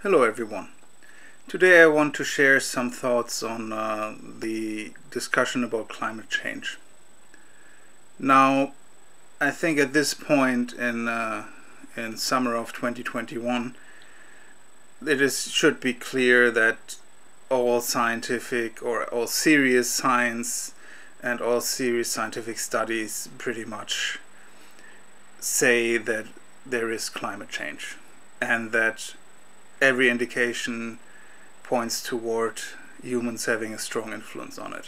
Hello everyone. Today I want to share some thoughts on the discussion about climate change. Now, I think at this point in summer of 2021, should be clear that all scientific or all serious science and all serious scientific studies pretty much say that there is climate change and that every indication points toward humans having a strong influence on it.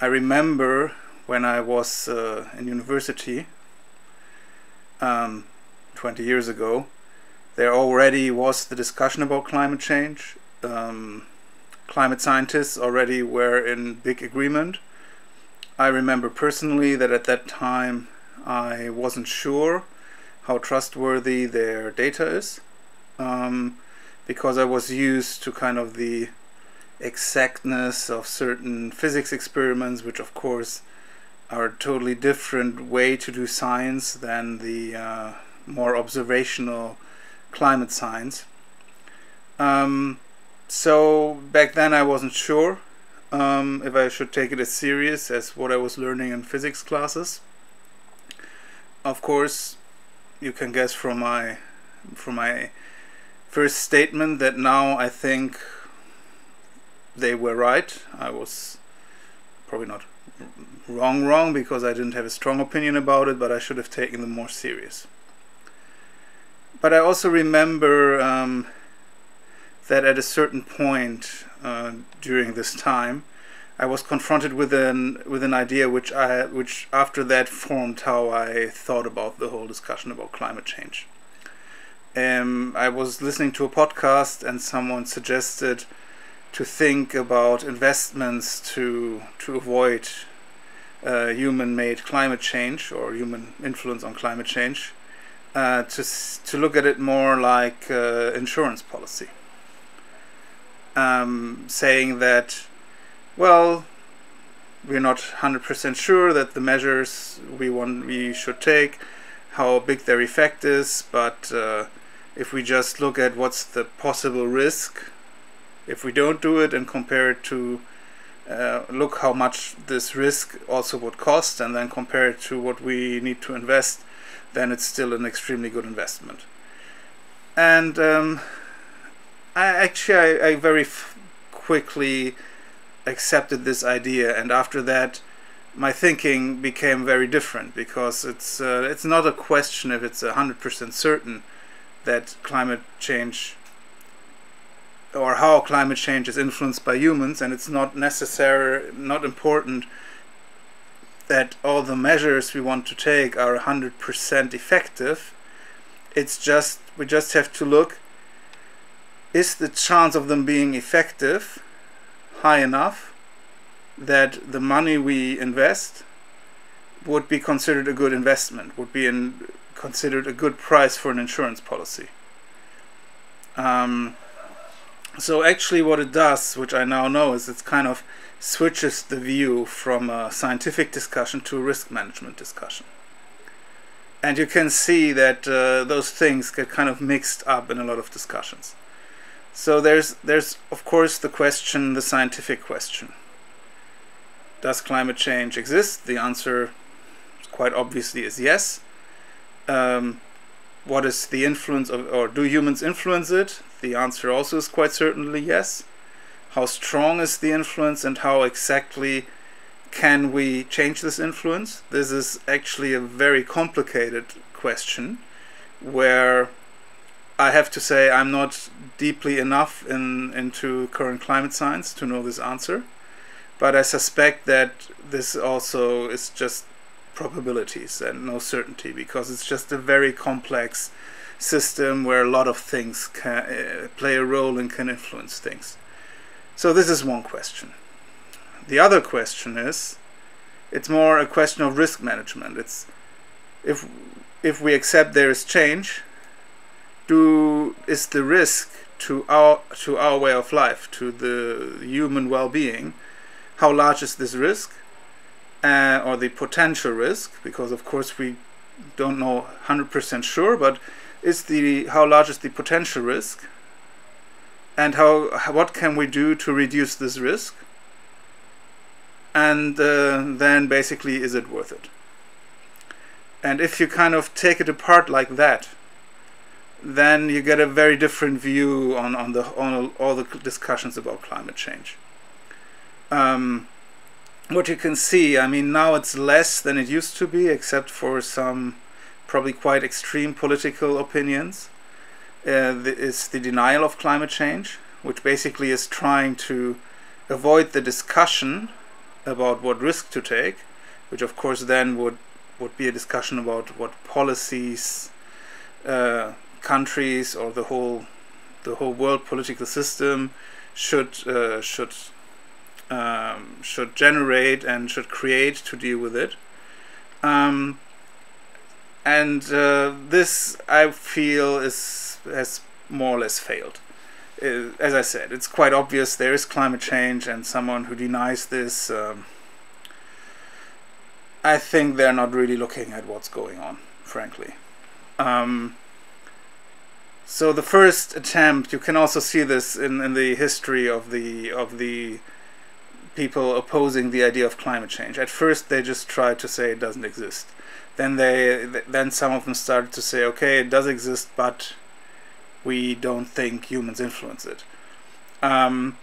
I remember when I was in university 20 years ago, there already was the discussion about climate change. Climate scientists already were in big agreement. I remember personally that at that time I wasn't sure how trustworthy their data is. Because I was used to kind of the exactness of certain physics experiments, which of course are a totally different way to do science than the more observational climate science. So back then I wasn't sure if I should take it as serious as what I was learning in physics classes. Of course, you can guess from my first statement that now I think they were right. I was probably not wrong because I didn't have a strong opinion about it, but I should have taken them more serious. But I also remember that at a certain point during this time I was confronted with an idea which after that formed how I thought about the whole discussion about climate change. I was listening to a podcast and someone suggested to think about investments to avoid human-made climate change or human influence on climate change, to look at it more like insurance policy, saying that, well, we're not 100% sure that the measures we should take, how big their effect is, but if we just look at what's the possible risk if we don't do it and compare it to look how much this risk also would cost and then compare it to what we need to invest, then it's still an extremely good investment. And I very quickly accepted this idea, and after that my thinking became very different, because it's not a question if it's 100% certain that climate change or how climate change is influenced by humans, and it's not important that all the measures we want to take are 100% effective. It's just, we just have to look, is the chance of them being effective high enough that the money we invest would be considered a good investment, would be considered a good price for an insurance policy. So actually what it does, which I now know, is it kind of switches the view from a scientific discussion to a risk management discussion. And you can see that those things get kind of mixed up in a lot of discussions. So there's of course the question, the scientific question. Does climate change exist? The answer quite obviously is yes. What is the influence of, or do humans influence it? The answer also is quite certainly yes. How strong is the influence and how exactly can we change this influence? This is actually a very complicated question, where I have to say I'm not deeply enough into current climate science to know this answer, but I suspect that this also is just probabilities and no certainty, because it's just a very complex system where a lot of things can play a role and can influence things. So this is one question. The other question is, it's more a question of risk management. It's if we accept there is change, is the risk to our way of life, to the human well-being, how large is this risk? Or the potential risk, because of course we don't know 100% sure, but how large is the potential risk, and what can we do to reduce this risk, and then basically, is it worth it? And if you kind of take it apart like that, then you get a very different view on all the discussions about climate change. What you can see, I mean, now it's less than it used to be, except for some probably quite extreme political opinions. It's the denial of climate change, which basically is trying to avoid the discussion about what risk to take, which of course then would be a discussion about what policies countries or the whole world political system should generate and should create to deal with it. This, I feel, has more or less failed. As I said, it's quite obvious there is climate change, and someone who denies this, I think they're not really looking at what's going on, frankly. So the first attempt, you can also see this in the history of the people opposing the idea of climate change. At first they just tried to say it doesn't exist. Then some of them started to say, okay, it does exist, but we don't think humans influence it. Of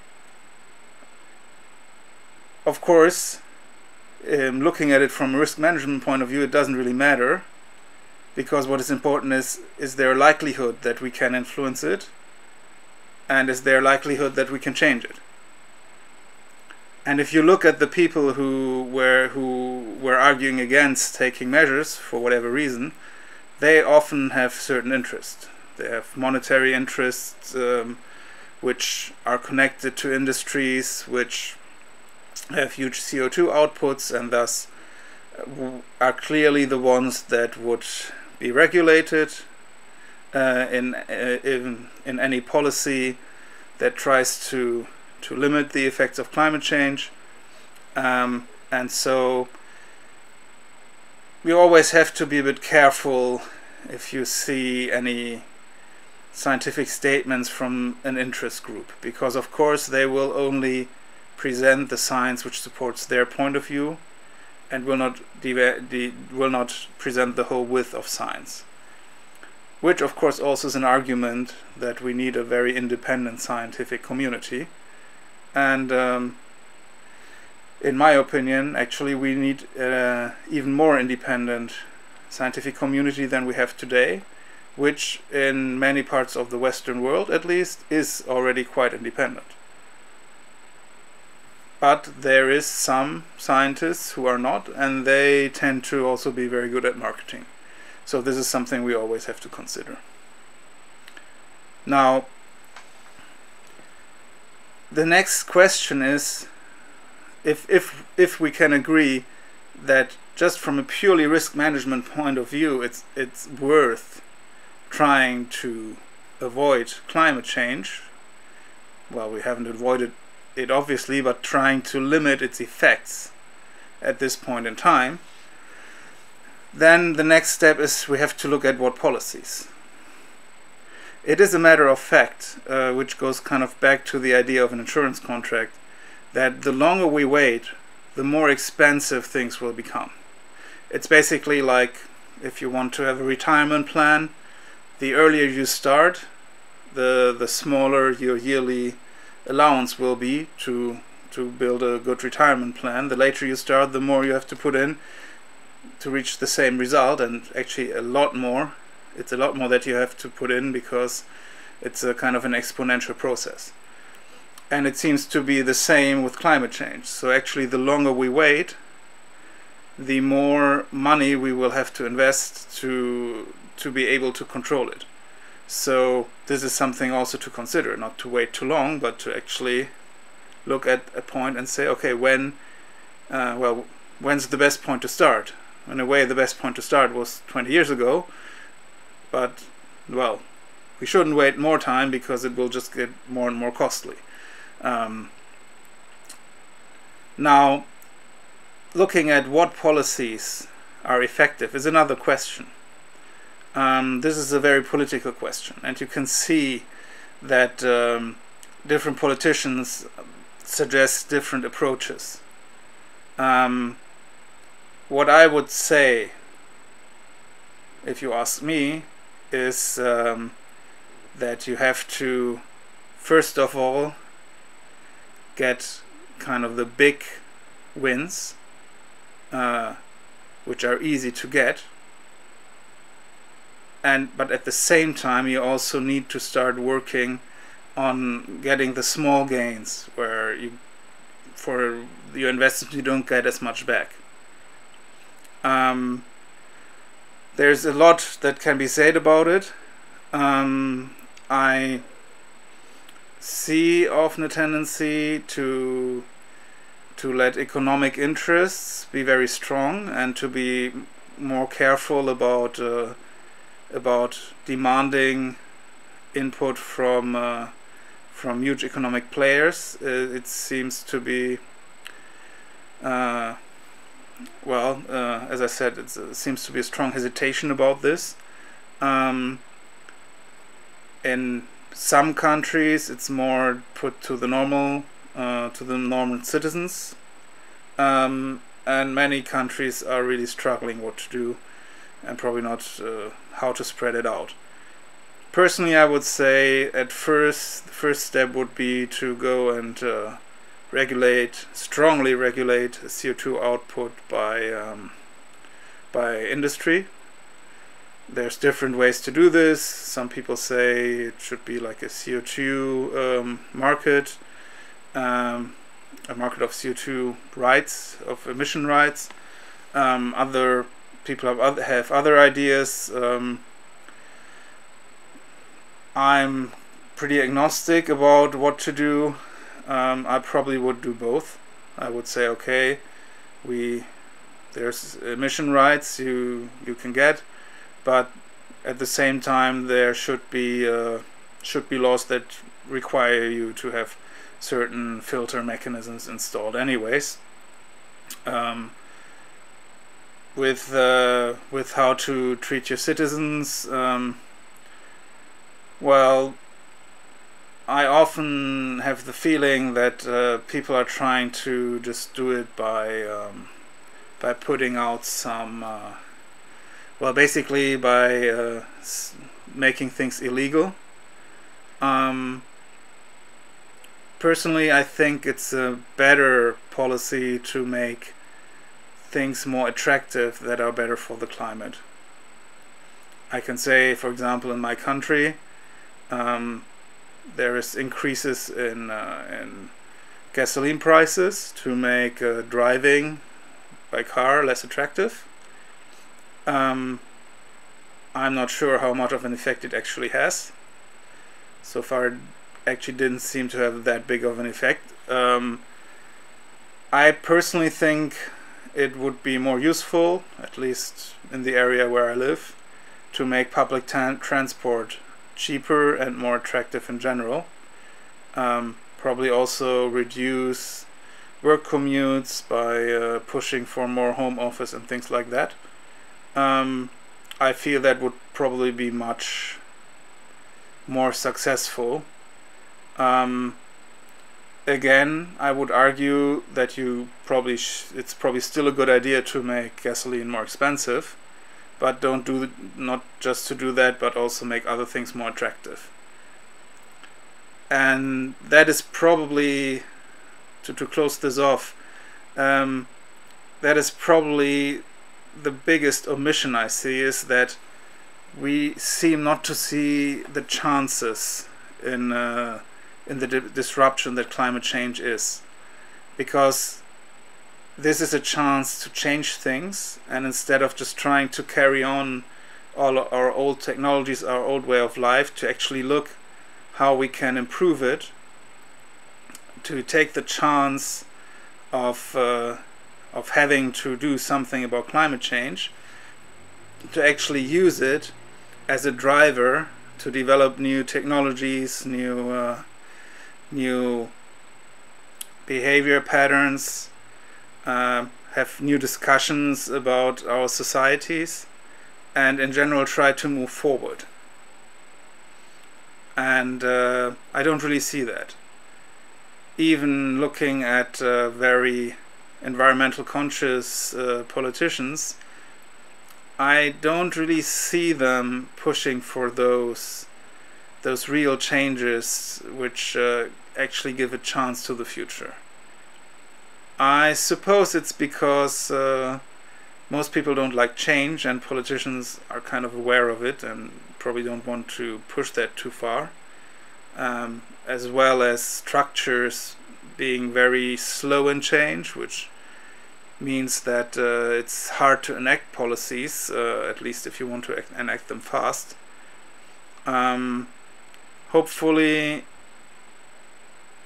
course, looking at it from a risk management point of view, it doesn't really matter, because what is important is there a likelihood that we can influence it, and is there a likelihood that we can change it. And if you look at the people who were arguing against taking measures for whatever reason, they often have certain interests. They have monetary interests, which are connected to industries which have huge CO2 outputs, and thus are clearly the ones that would be regulated in any policy that tries to limit the effects of climate change. And so we always have to be a bit careful if you see any scientific statements from an interest group, because of course they will only present the science which supports their point of view, and will not present the whole width of science. Which of course also is an argument that we need a very independent scientific community. And in my opinion, actually we need even more independent scientific community than we have today, which in many parts of the Western world at least is already quite independent. But there is some scientists who are not, and they tend to also be very good at marketing. So this is something we always have to consider. Now, the next question is, if we can agree that just from a purely risk management point of view, it's worth trying to avoid climate change. Well, we haven't avoided it obviously, but trying to limit its effects at this point in time, then the next step is we have to look at what policies. It is a matter of fact, which goes kind of back to the idea of an insurance contract, that the longer we wait, the more expensive things will become. It's basically like if you want to have a retirement plan, the earlier you start, the smaller your yearly allowance will be to build a good retirement plan. The later you start, the more you have to put in to reach the same result, and actually a lot more. It's a lot more that you have to put in, because it's a kind of an exponential process. And it seems to be the same with climate change. So actually the longer we wait, the more money we will have to invest to be able to control it. So this is something also to consider, not to wait too long, but to actually look at a point and say, okay, when's the best point to start? In a way, the best point to start was 20 years ago, but, well, we shouldn't wait more time, because it will just get more and more costly. Now, looking at what policies are effective is another question. This is a very political question, and you can see that different politicians suggest different approaches. What I would say, if you ask me, is that you have to, first of all, get kind of the big wins, which are easy to get, but at the same time you also need to start working on getting the small gains, where for your investment you don't get as much back. There's a lot that can be said about it. I see often a tendency to let economic interests be very strong and to be more careful about demanding input from huge economic players. It seems to be as I said, it seems to be a strong hesitation about this. In some countries, it's more put to the normal citizens, and many countries are really struggling what to do, and probably not how to spread it out. Personally, I would say the first step would be to go and strongly regulate CO2 output by industry. There's different ways to do this. Some people say it should be like a CO2 market, a market of CO2 rights, of emission rights. Other people have other ideas. I'm pretty agnostic about what to do. I probably would do both. I would say, okay, there's emission rights you can get, but at the same time there should be laws that require you to have certain filter mechanisms installed anyways. With how to treat your citizens, well, I often have the feeling that people are trying to just do it by putting out some, basically by making things illegal. Personally, I think it's a better policy to make things more attractive that are better for the climate. I can say, for example, in my country, there is increases in gasoline prices to make driving by car less attractive. I'm not sure how much of an effect it actually has. So far, it actually didn't seem to have that big of an effect. I personally think it would be more useful, at least in the area where I live, to make public transport cheaper and more attractive in general. Probably also reduce work commutes by pushing for more home office and things like that. I feel that would probably be much more successful. Again, I would argue that it's probably still a good idea to make gasoline more expensive, but not just to do that, but also make other things more attractive. And that is probably, to close this off, that is probably the biggest omission I see, is that we seem not to see the chances in the disruption that climate change is, because this is a chance to change things, and instead of just trying to carry on all our old technologies, our old way of life, to actually look how we can improve it, to take the chance of having to do something about climate change, to actually use it as a driver to develop new technologies, new behavior patterns, have new discussions about our societies, and in general try to move forward. And I don't really see that. Even looking at very environmental conscious politicians, I don't really see them pushing for those real changes which actually give a chance to the future. I suppose it's because most people don't like change, and politicians are kind of aware of it and probably don't want to push that too far, as well as structures being very slow in change, which means that it's hard to enact policies, at least if you want to enact them fast. Hopefully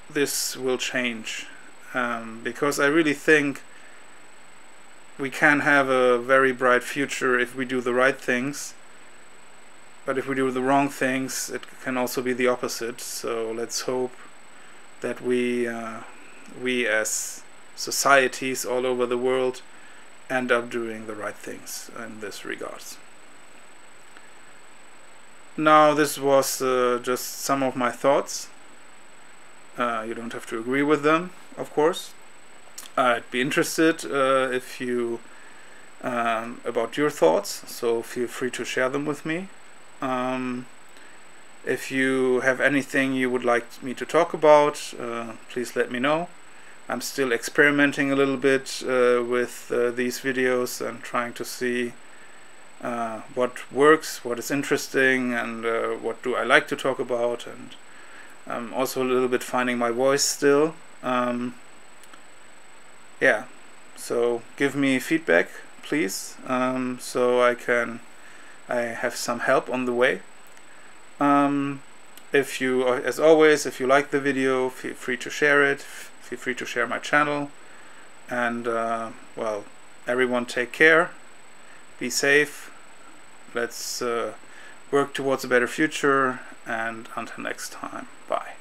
this will change, because I really think we can have a very bright future if we do the right things, but if we do the wrong things it can also be the opposite. So let's hope that we as societies all over the world end up doing the right things in this regards. Now, this was just some of my thoughts. You don't have to agree with them, of course. I'd be interested if you about your thoughts, so feel free to share them with me. If you have anything you would like me to talk about, please let me know. I'm still experimenting a little bit with these videos and trying to see what works, what is interesting, and what do I like to talk about, and I'm also a little bit finding my voice still. Yeah, so give me feedback, please, so I have some help on the way. If you, as always, if you like the video, feel free to share it, feel free to share my channel, and well, everyone take care, be safe, let's work towards a better future, and until next time, bye.